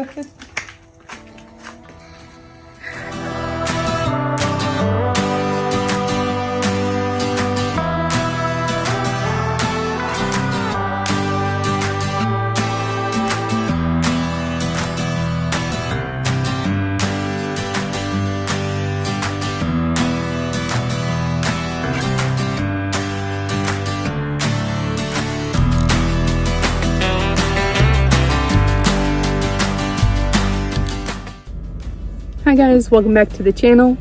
good. Hi guys, welcome back to the channel.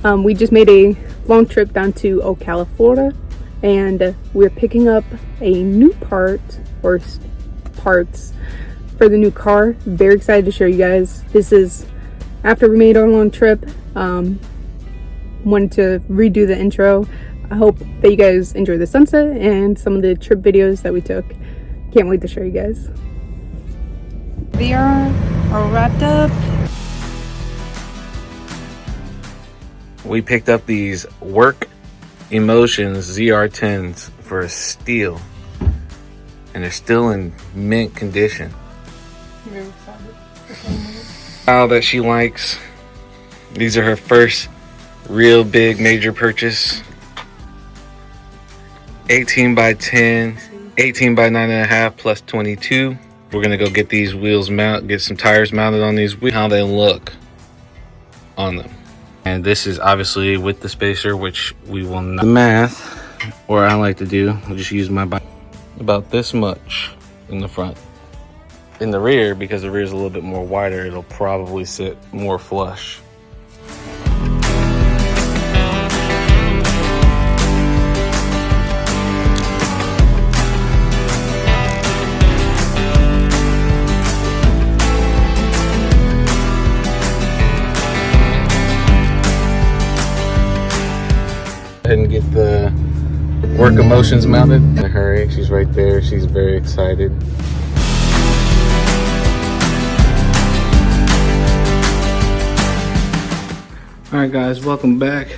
We just made a long trip down to Ocala, Florida, and we're picking up a new part or parts for the new car. Very excited to show you guys. This is after we made our long trip. Wanted to redo the intro. I hope that you guys enjoy the sunset and some of the trip videos that we took. Can't wait to show you guys. We are all wrapped up. We picked up these Work Emotions ZR10s for a steal, and they're still in mint condition. Style that she likes. These are her first real big major purchase. 18 by 10, 18 by 9.5 plus 22. We're gonna go get these wheels get some tires mounted on these wheels, how they look on them. And this is obviously with the spacer, which we will not. The math, or I like to do, I'll just use my bike. About this much in the front. In the rear, because the rear is a little bit more wider, it'll probably sit more flush. Go ahead and get the Work Emotions mounted. In a hurry, she's right there. She's very excited. All right, guys, welcome back.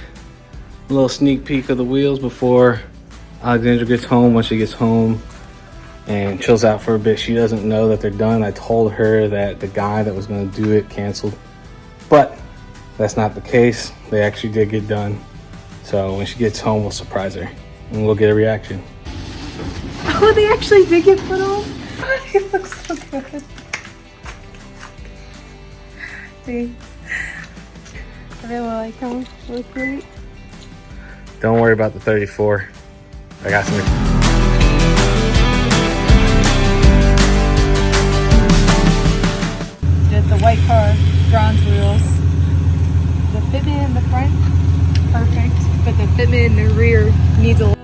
A little sneak peek of the wheels before Alexandra gets home. Once she gets home and chills out for a bit, she doesn't know that they're done. I told her that the guy that was going to do it canceled, but that's not the case. They actually did get done. So when she gets home, we'll surprise her and we'll get a reaction. Oh, they actually did get put on? It looks so good. Thanks. I really like them. Look great. Don't worry about the 34. I got some. Did the white car, bronze wheels. The fitment in the front, perfect. But the fitment in the rear needs a